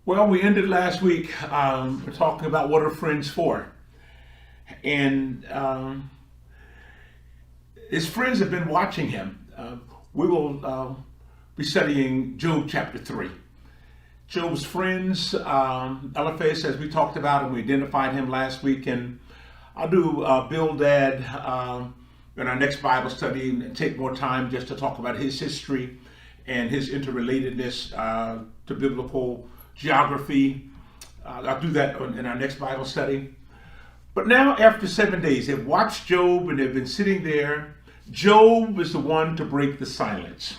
Well, we ended last week talking about what are friends for. And his friends have been watching him. We will be studying Job chapter 3. Job's friends, Eliphaz, as we talked about, and we identified him last week. And I'll do Bildad in our next Bible study and take more time just to talk about his history and his interrelatedness to biblical geography. I'll do that in our next Bible study. But now, after 7 days, they've watched Job and they've been sitting there. Job is the one to break the silence.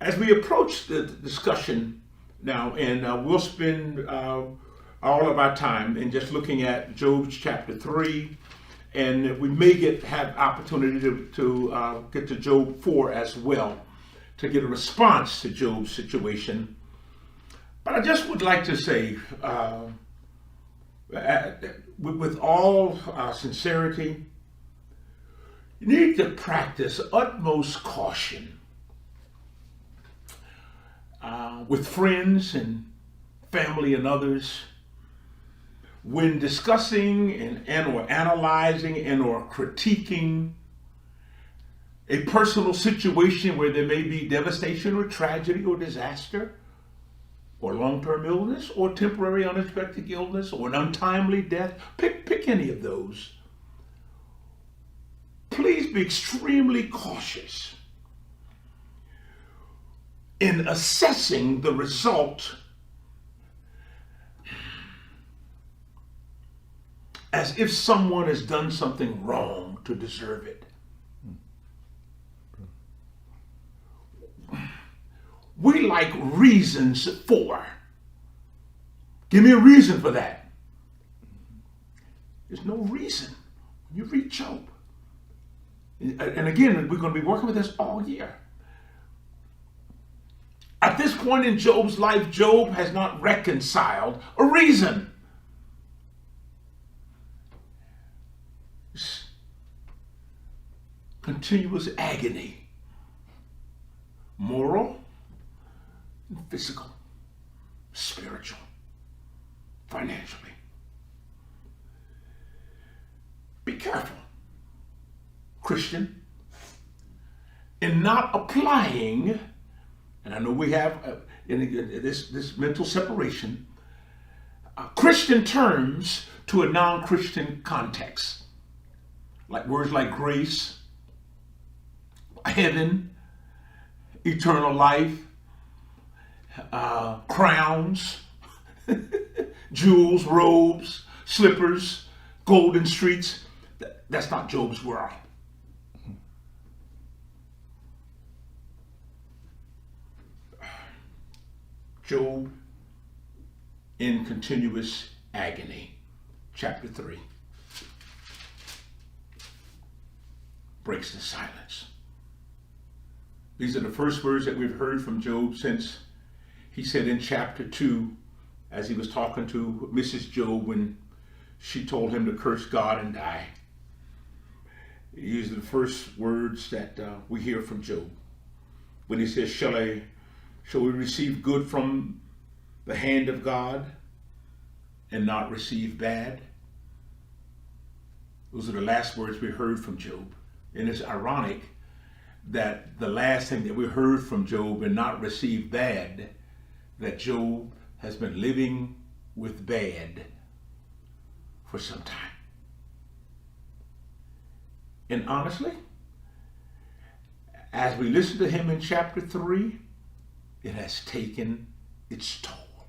As we approach the discussion now, and we'll spend all of our time in just looking at Job chapter 3, and we may have opportunity to get to Job 4 as well, to get a response to Job's situation. But I just would like to say, with all sincerity, you need to practice utmost caution with friends and family and others when discussing and or analyzing and or critiquing a personal situation where there may be devastation or tragedy or disaster or long-term illness or temporary unexpected illness or an untimely death. Pick any of those. Please be extremely cautious in assessing the result as if someone has done something wrong to deserve it. We like reasons for. Give me a reason for that. There's no reason when you read Job. And again, we're going to be working with this all year. At this point in Job's life, Job has not reconciled a reason. It's continuous agony, moral, physical, spiritual, financially. Be careful, Christian, in not applying, and I know we have this mental separation, Christian terms to a non-Christian context. Like words like grace, heaven, eternal life, crowns, jewels, robes, slippers, golden streets. That's not Job's world. Job in continuous agony, chapter 3, breaks the silence. These are the first words that we've heard from Job since he said in chapter 2, as he was talking to Mrs. Job when she told him to curse God and die. These are the first words that we hear from Job. When he says, shall we receive good from the hand of God and not receive bad? Those are the last words we heard from Job. And it's ironic that the last thing that we heard from Job and not receive bad, that Job has been living with bad for some time. And honestly, as we listen to him in chapter 3, it has taken its toll.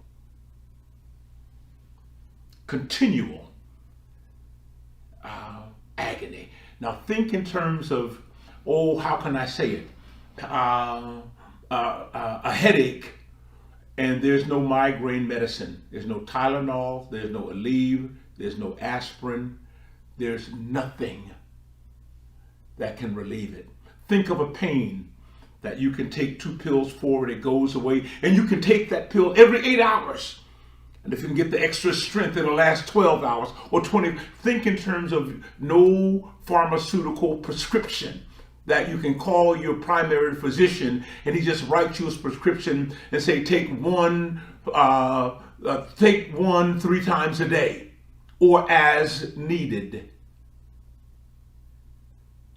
Continual agony. Now think in terms of, how can I say it? A headache, and there's no migraine medicine. There's no Tylenol, there's no Aleve, there's no aspirin. There's nothing that can relieve it. Think of a pain that you can take 2 pills for and it goes away, and you can take that pill every 8 hours. And if you can get the extra strength, it'll last 12 hours or 20. Think in terms of no pharmaceutical prescription that you can call your primary physician and he just writes you a prescription and say, take one 3 times a day or as needed.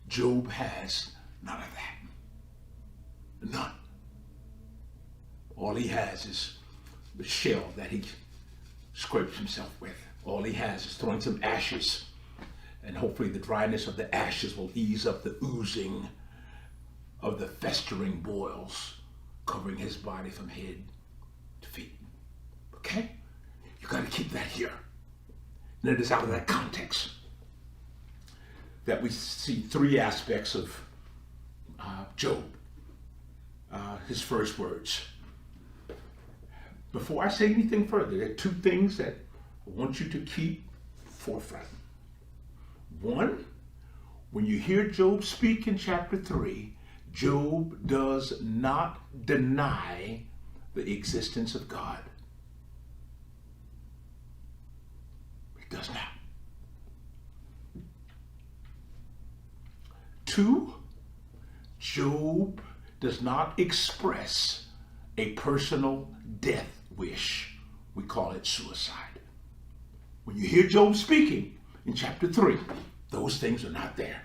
Job has none of that. None. All he has is the shell that he scrapes himself with. All he has is throwing some ashes, and hopefully the dryness of the ashes will ease up the oozing of the festering boils covering his body from head to feet. Okay? You got to keep that here. And it is out of that context that we see 3 aspects of Job. His first words. Before I say anything further, there are 2 things that I want you to keep forefront. 1, when you hear Job speak in chapter 3, Job does not deny the existence of God. He does not. 2, Job does not express a personal death wish. We call it suicide. When you hear Job speaking in chapter 3, those things are not there.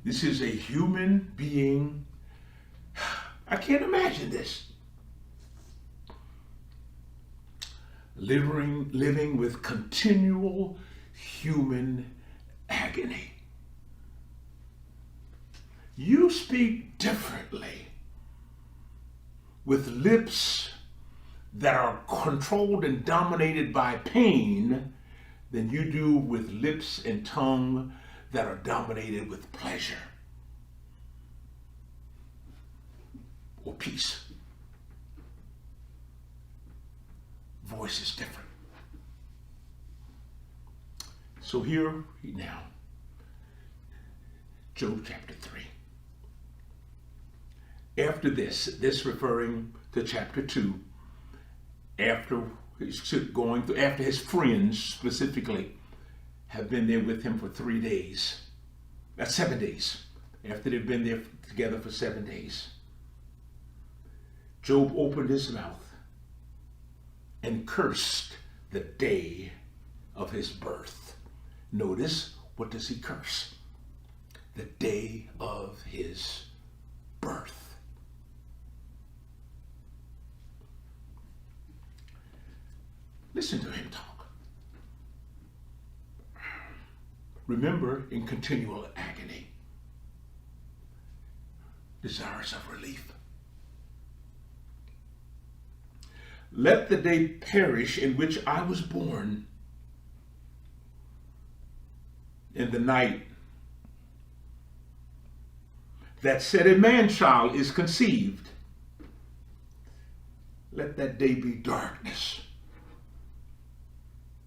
This is a human being. I can't imagine this. Living with continual human agony. You speak differently with lips that are controlled and dominated by pain than you do with lips and tongue that are dominated with pleasure or peace. Voice is different. So here now, Job chapter 3. After this referring to chapter 2, after his friends specifically have been there with him for 3 days. That's 7 days. After they've been there together for 7 days, Job opened his mouth and cursed the day of his birth. Notice, what does he curse? The day of his birth. Listen to him talk. Remember, in continual agony, desirous of relief. Let the day perish in which I was born, in the night that said a man-child is conceived. Let that day be darkness.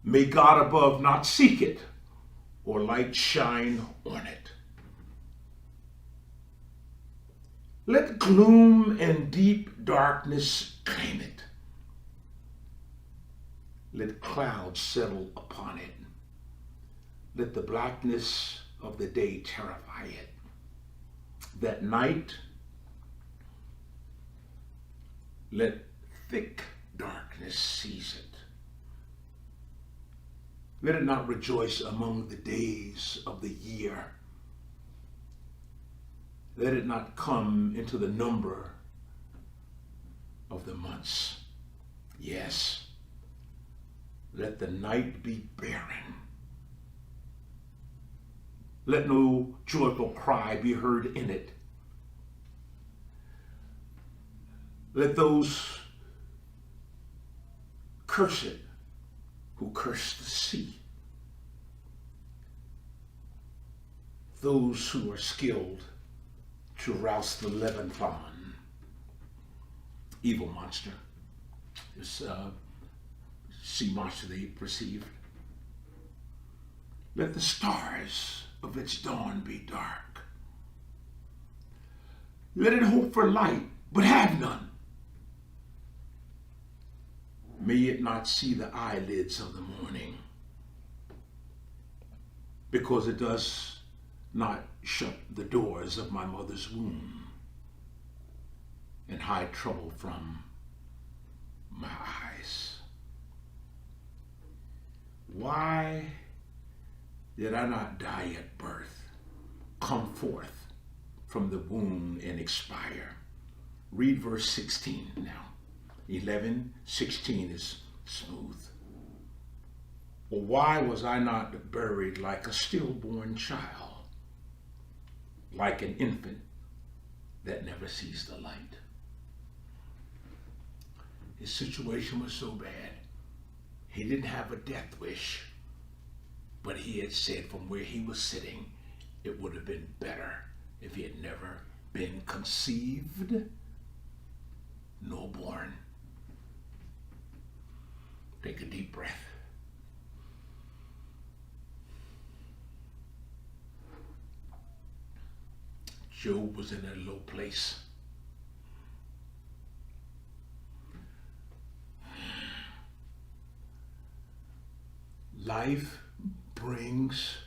May God above not seek it, or light shine on it. Let gloom and deep darkness claim it. Let clouds settle upon it. Let the blackness of the day terrify it. That night, let thick darkness seize it. Let it not rejoice among the days of the year. Let it not come into the number of the months. Yes, let the night be barren. Let no joyful cry be heard in it. Let those curse it who curse the sea. Those who are skilled to rouse the Leviathan, evil monster, this sea monster they perceived. Let the stars of its dawn be dark. Let it hope for light, but have none. May it not see the eyelids of the morning, because it does not shut the doors of my mother's womb and hide trouble from my eyes? Why did I not die at birth, come forth from the womb and expire? Read verse 16 now. 11:16 is smooth. Or why was I not buried like a stillborn child, like an infant that never sees the light? His situation was so bad, he didn't have a death wish, but he had said from where he was sitting, it would have been better if he had never been conceived nor born. Take a deep breath. Job was in a low place. Life brings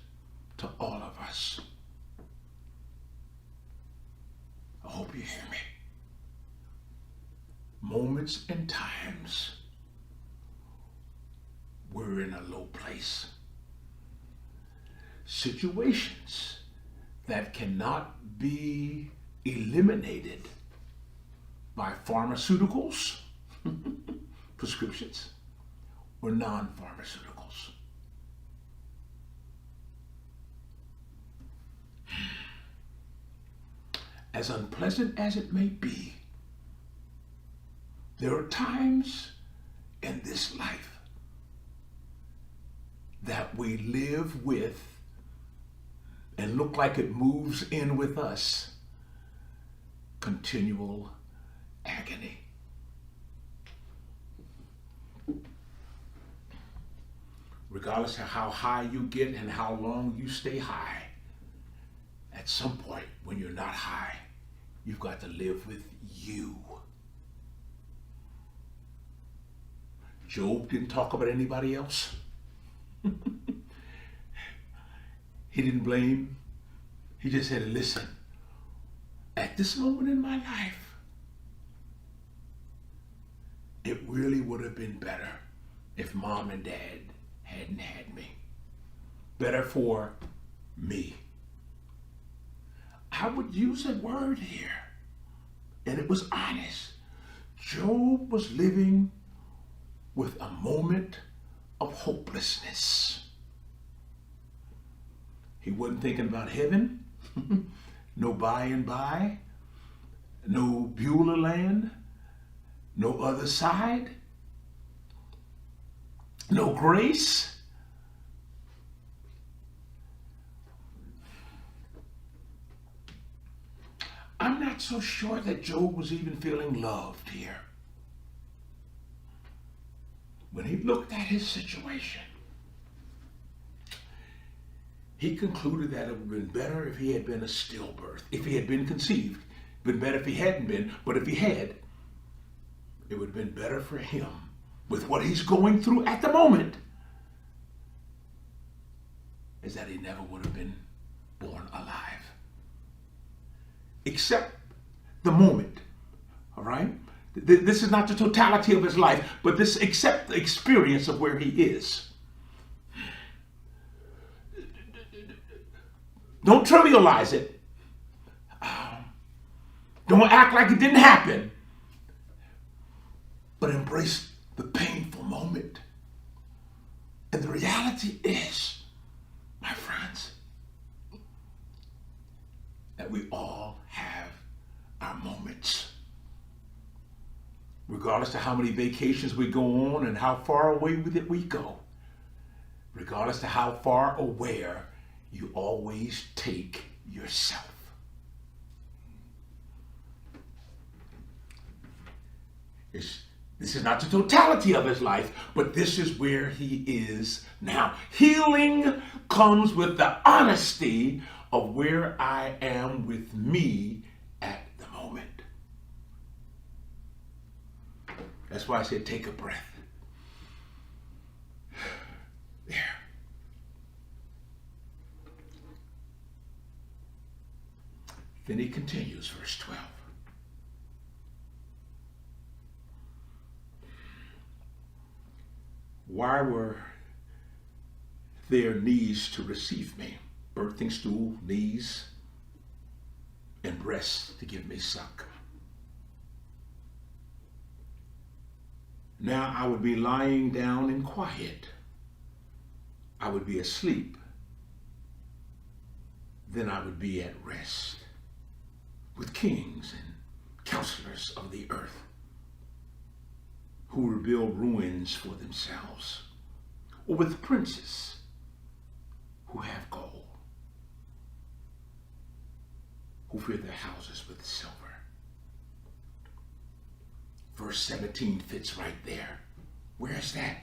to all of us. I hope you hear me. Moments and times we're in a low place. Situations that cannot be eliminated by pharmaceuticals, prescriptions, or non-pharmaceuticals. As unpleasant as it may be, there are times in this life that we live with and look like it moves in with us continual agony. Regardless of how high you get and how long you stay high, at some point when you're not high, you've got to live with you. Job didn't talk about anybody else. He didn't blame. He just said, listen, at this moment in my life, it really would have been better if mom and dad hadn't had me. Better for me. I would use a word here, and it was honest. Job was living with a moment of hopelessness. He wasn't thinking about heaven, no by and by, no Beulah land, no other side, no grace. I'm not so sure that Job was even feeling loved here. When he looked at his situation, he concluded that it would have been better if he had been a stillbirth, if he had been conceived. It would have been better if he hadn't been, but if he had, it would have been better for him with what he's going through at the moment, is that he never would have been born alive. Except the moment, all right? This is not the totality of his life, but this except the experience of where he is. Don't trivialize it. Don't act like it didn't happen. But embrace the painful moment. And the reality is, my friends, that we all have our moments. Regardless of how many vacations we go on and how far away with it we go. Regardless of how far or where, you always take yourself. This is not the totality of his life, but this is where he is now. Healing comes with the honesty of where I am with me at the moment. That's why I said take a breath. There. Then he continues, verse 12. Why were their knees to receive me? Birthing stool, knees, and breasts to give me suck. Now I would be lying down in quiet. I would be asleep. Then I would be at rest with kings and counselors of the earth who rebuild ruins for themselves, or with princes who have gold, who fill their houses with silver. Verse 17 fits right there. Where is that?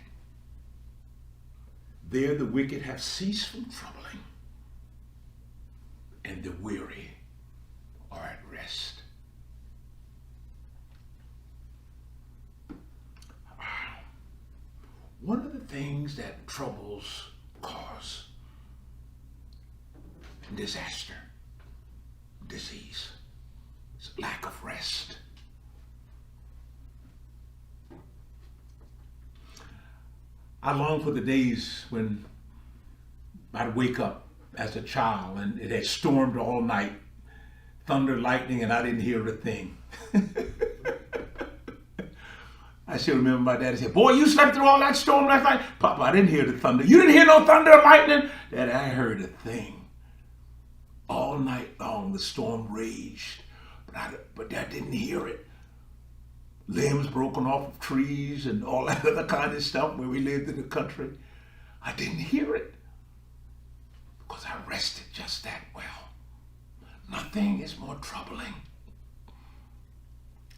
There the wicked have ceased from troubling, and the weary are at rest. One of the things that troubles cause disaster, disease, is lack of rest. I long for the days when I'd wake up as a child and it had stormed all night, thunder, lightning, and I didn't hear a thing. I still remember my daddy said, "Boy, you slept through all that storm last night." "Papa, I didn't hear the thunder." "You didn't hear no thunder or lightning?" "Daddy, I heard a thing. All night long the storm raged, but I didn't hear it. Limbs broken off of trees and all that other kind of stuff where we lived in the country. I didn't hear it because I rested just that well. Nothing is more troubling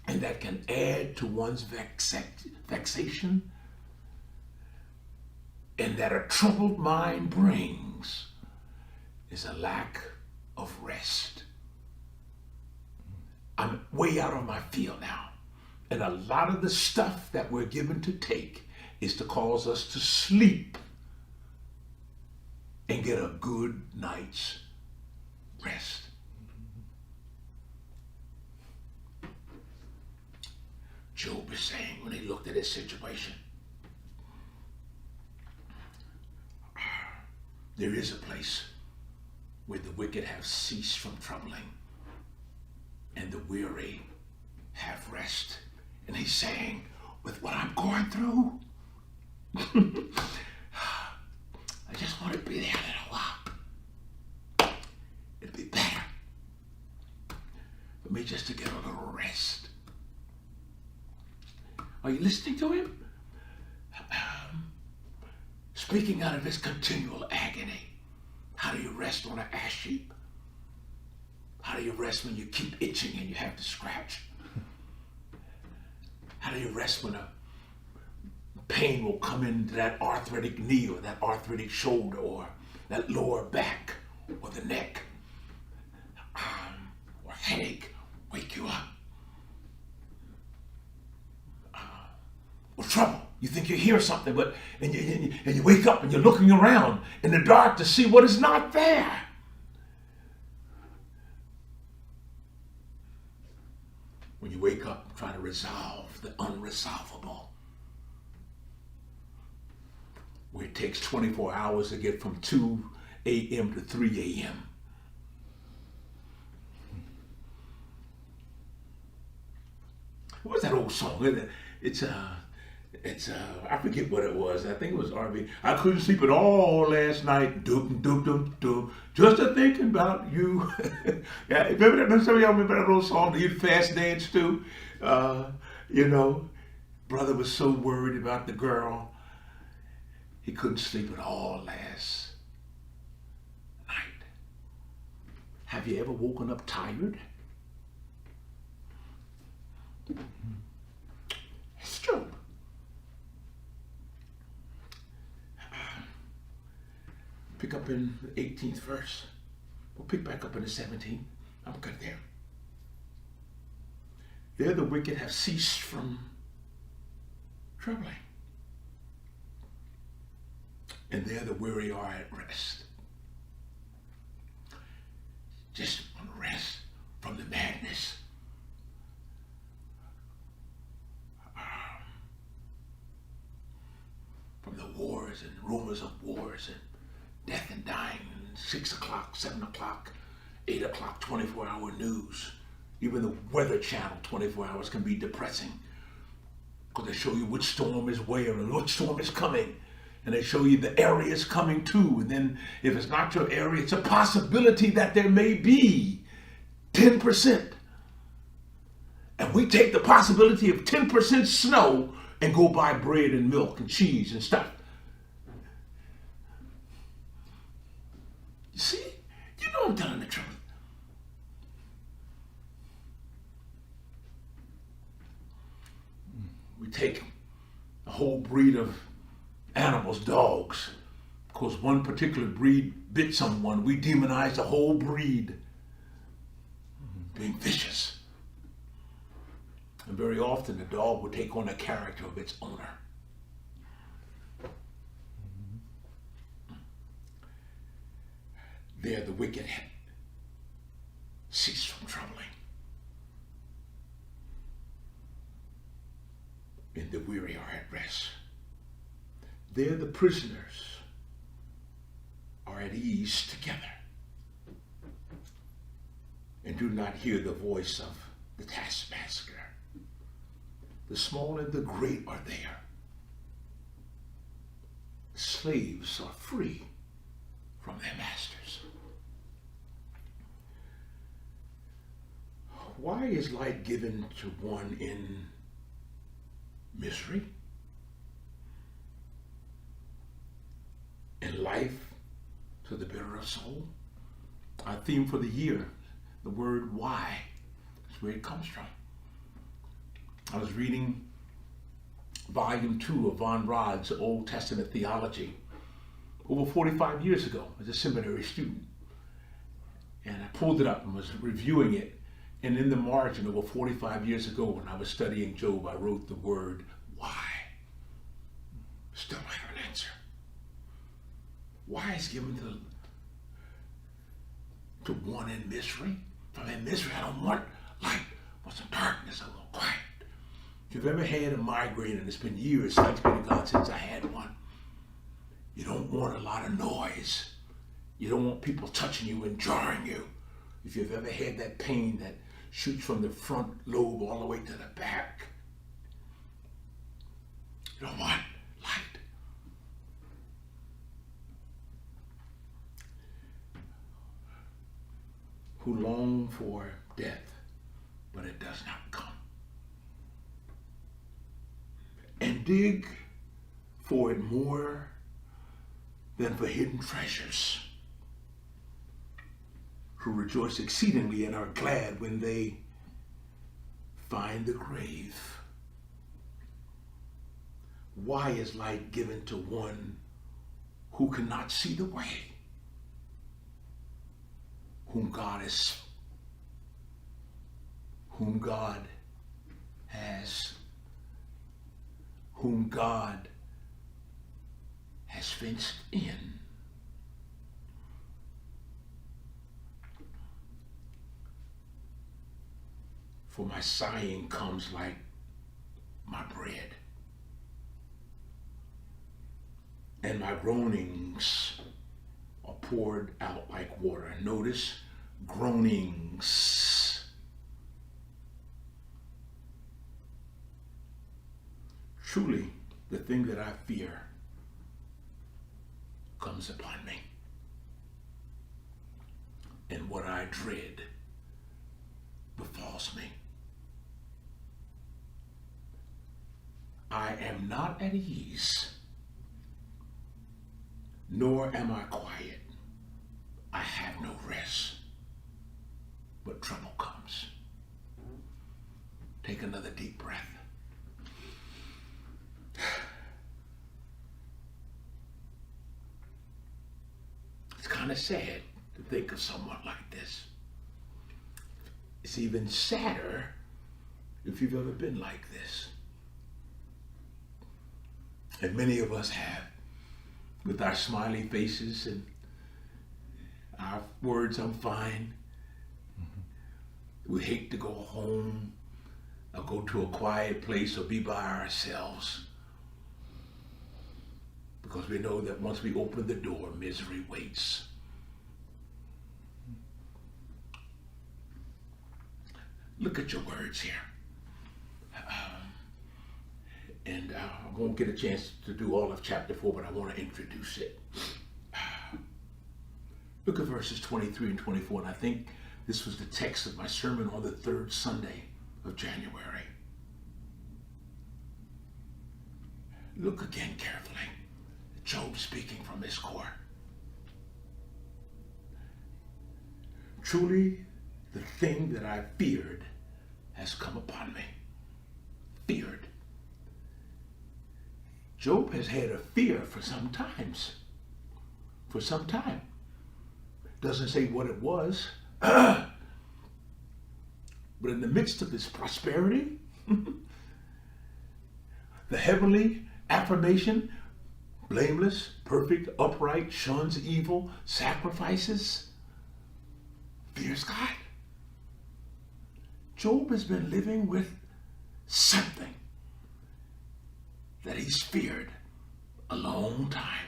and that can add to one's vexation and that a troubled mind brings is a lack of rest. I'm way out of my field now. And a lot of the stuff that we're given to take is to cause us to sleep and get a good night's rest. Job is saying when he looked at his situation, there is a place where the wicked have ceased from troubling and the weary have rest. And he's saying, with what I'm going through, I just want to be there a little while. It'd be better for me just to get a little rest. Are you listening to him? Speaking out of his continual agony. How do you rest on an ash heap? How do you rest when you keep itching and you have to scratch? How do you rest when a pain will come into that arthritic knee or that arthritic shoulder or that lower back or the neck? Or headache wake you up? Or trouble. You think you hear something, and you wake up and you're looking around in the dark to see what is not there. When you wake up and try to resolve the unresolvable, where it takes 24 hours to get from 2 a.m. to 3 a.m. What was that old song? It's I forget what it was. I think it was R&B. I couldn't sleep at all last night. Doop, doop, doop, doop. Just a thinking about you. Yeah, remember that? Some of y'all remember that old song, "You Fast Dance too." Brother was so worried about the girl, he couldn't sleep at all last night. Have you ever woken up tired? It's true. Pick up in the 18th verse. We'll pick back up in the 17th. I'm good there. There the wicked have ceased from troubling, and there the weary are at rest. Just want to rest. from the madness, from the wars and rumors of wars and death and dying, and 6 o'clock, 7 o'clock, 8 o'clock, 24-hour news. Even the Weather Channel, 24 hours, can be depressing because they show you which storm is where and which storm is coming. And they show you the areas coming too. And then if it's not your area, it's a possibility that there may be 10%. And we take the possibility of 10% snow and go buy bread and milk and cheese and stuff. You see? You know I'm telling the truth. We take a whole breed of animals, dogs, because one particular breed bit someone. We demonize the whole breed, being vicious. And very often the dog will take on the character of its owner. There the wicked cease from troubling, and the weary are at rest. There the prisoners are at ease together and do not hear the voice of the taskmaster. The small and the great are there. The slaves are free from their masters. Why is light given to one in misery, and life to the bitter of soul? Our theme for the year, the word why, is where it comes from. I was reading volume 2 of Von Rod's Old Testament theology over 45 years ago as a seminary student. And I pulled it up and was reviewing it. And in the margin, over 45 years ago, when I was studying Job, I wrote the word why. Still I have an answer. Why is given to one in misery? From in misery, I don't want light. I want some darkness, a little quiet. If you've ever had a migraine, and it's been years, thanks be to God, since I had one, you don't want a lot of noise. You don't want people touching you and jarring you. If you've ever had that pain that shoots from the front lobe all the way to the back, you don't want light. Who long for death, but it does not come. And dig for it more than for hidden treasures. Who rejoice exceedingly and are glad when they find the grave. Why is light given to one who cannot see the way, whom God has fenced in? For my sighing comes like my bread, and my groanings are poured out like water. Notice, groanings. Truly, the thing that I fear comes upon me, and what I dread befalls me. I am not at ease, nor am I quiet. I have no rest, but trouble comes. Take another deep breath. It's kind of sad to think of someone like this. It's even sadder if you've ever been like this. And many of us have, with our smiley faces and our words, I'm fine. We hate to go home or go to a quiet place or be by ourselves, because we know that once we open the door, misery waits. Look at your words here. And I won't get a chance to do all of chapter 4, but I want to introduce it. Look at verses 23 and 24, and I think this was the text of my sermon on the third Sunday of January. Look again carefully. Job speaking from his core. Truly, the thing that I feared has come upon me. Feared. Job has had a fear for some times. For some time. Doesn't say what it was. But in the midst of his prosperity, the heavenly affirmation, blameless, perfect, upright, shuns evil, sacrifices, fears God. Job has been living with something that he's feared a long time.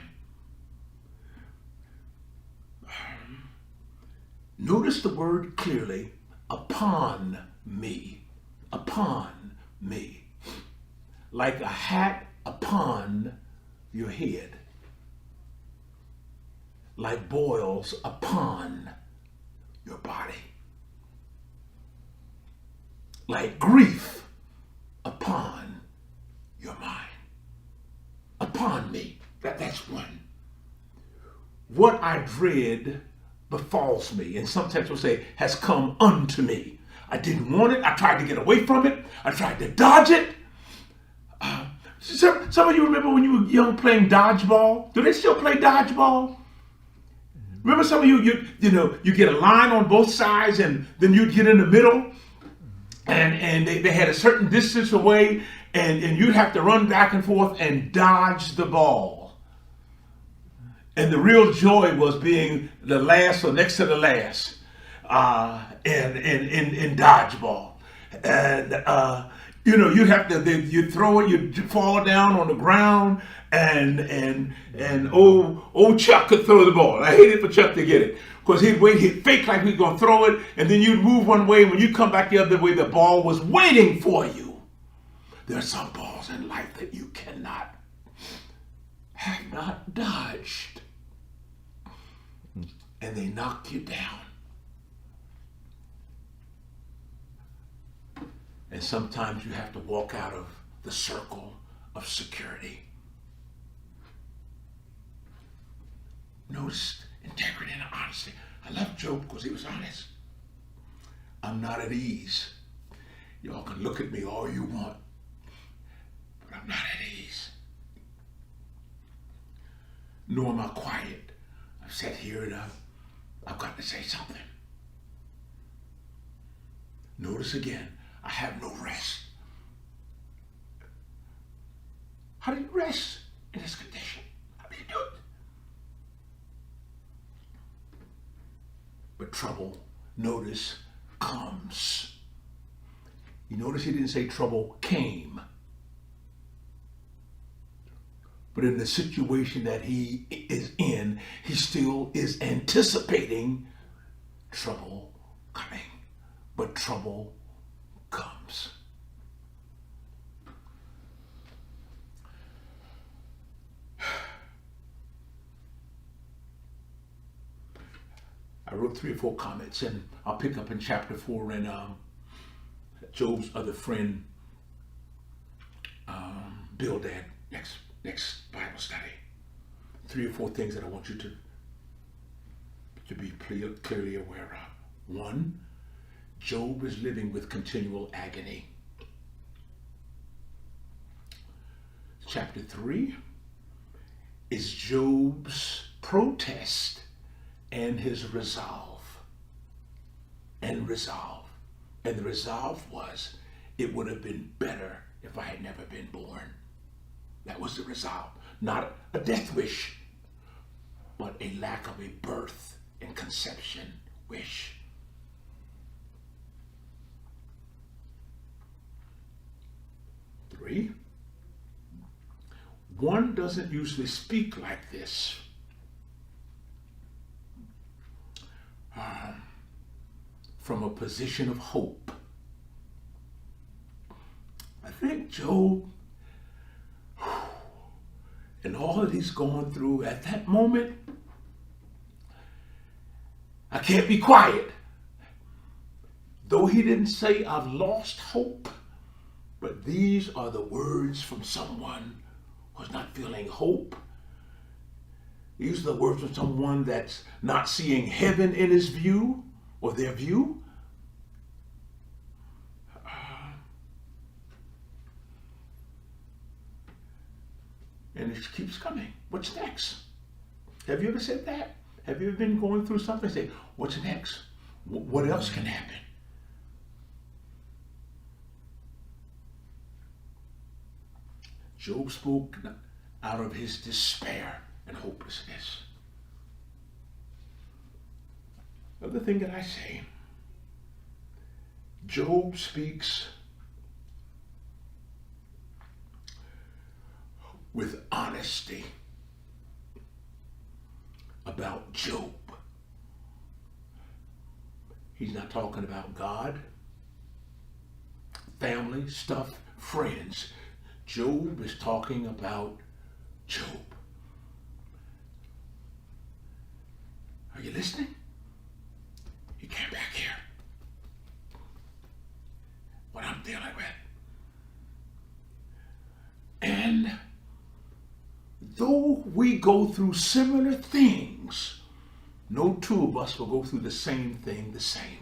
Notice the word clearly, upon me, upon me, like a hat upon your head, like boils upon your body, like grief upon your mind, upon me. That's one. What I dread befalls me, and some texts will say has come unto me. I didn't want it. I tried to get away from it. I tried to dodge it. Some of you remember when you were young playing dodgeball? Do they still play dodgeball? Remember some of you get a line on both sides, and then you'd get in the middle, and they had a certain distance away, and you'd have to run back and forth and dodge the ball. And the real joy was being the last or next to the last in dodgeball. And you'd have to, you'd throw it, you'd fall down on the ground, and old Chuck could throw the ball. I hated for Chuck to get it, because he'd fake like he was going to throw it, and then you'd move one way. When you come back the other way, the ball was waiting for you. There are some balls in life that you have not dodged, and they knock you down. And sometimes you have to walk out of the circle of security. Notice integrity and honesty. I love Job because he was honest. I'm not at ease. Y'all can look at me all you want, but I'm not at ease. Nor am I quiet. I've sat here and I've got to say something. Notice again, I have no rest. How do you rest in this condition? How do you do it? But trouble, notice, comes. You notice he didn't say trouble came. But in the situation that he is in, he still is anticipating trouble coming. But trouble comes. I wrote 3 or 4 comments, and I'll pick up in chapter 4 and Job's other friend Bildad next Bible study. 3 or 4 things that I want you to be clearly aware of. 1, Job is living with continual agony. Chapter 3 is Job's protest and his resolve. And the resolve was, it would have been better if I had never been born. That was the resolve. Not a death wish, but a lack of a birth and conception wish. 3, one doesn't usually speak like this. From a position of hope. I think Job, and all that he's going through at that moment, I can't be quiet. Though he didn't say I've lost hope, but these are the words from someone who's not feeling hope. These are the words from someone that's not seeing heaven in his view or their view. And it keeps coming. What's next? Have you ever said that? Have you ever been going through something and say, what's next? What else can happen? Job spoke out of his despair and hopelessness. Another thing that I say, Job speaks with honesty about Job. He's not talking about God, family, stuff, friends. Job is talking about Job. Are you listening? He came back here. What I'm dealing with. And though we go through similar things, no two of us will go through the same thing the same.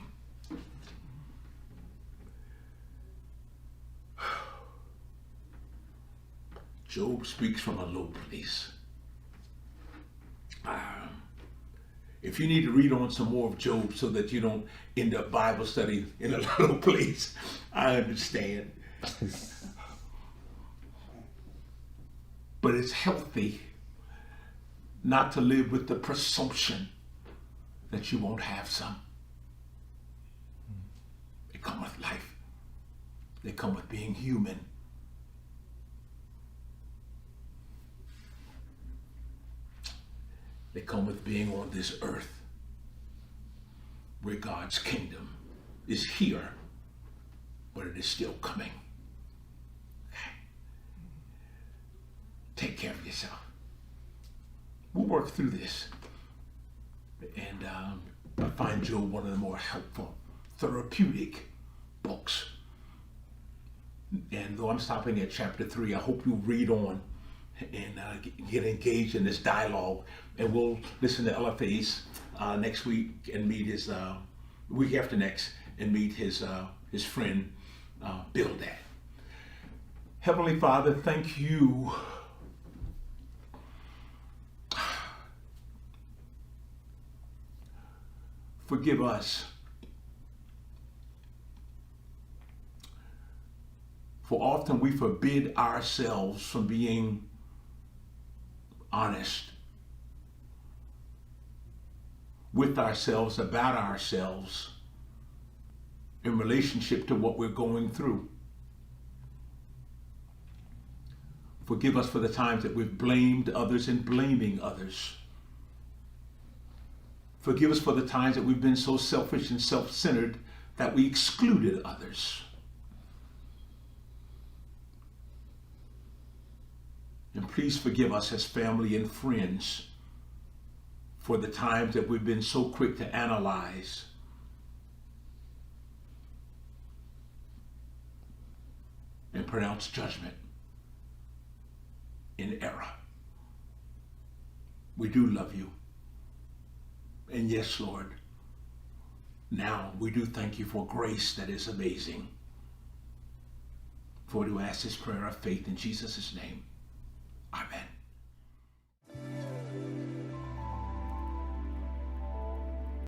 Job speaks from a low place. If you need to read on some more of Job so that you don't end up Bible study in a low place, I understand. But it's healthy not to live with the presumption that you won't have some. They come with life. They come with being human. They come with being on this earth where God's kingdom is here, but it is still coming. Take care of yourself. We'll work through this. And I find Job one of the more helpful, therapeutic books. And though I'm stopping at chapter 3, I hope you read on and get engaged in this dialogue. And we'll listen to LFA's next week and meet his week after next and meet his friend Bildad. Heavenly Father, thank you forgive us for often we forbid ourselves from being honest with ourselves, about ourselves, in relationship to what we're going through. Forgive us for the times that we've blamed others and blaming others. Forgive us for the times that we've been so selfish and self-centered that we excluded others. And please forgive us as family and friends for the times that we've been so quick to analyze and pronounce judgment in error. We do love you. And yes, Lord, now we do thank you for grace that is amazing. For to ask this prayer of faith in Jesus' name. Amen.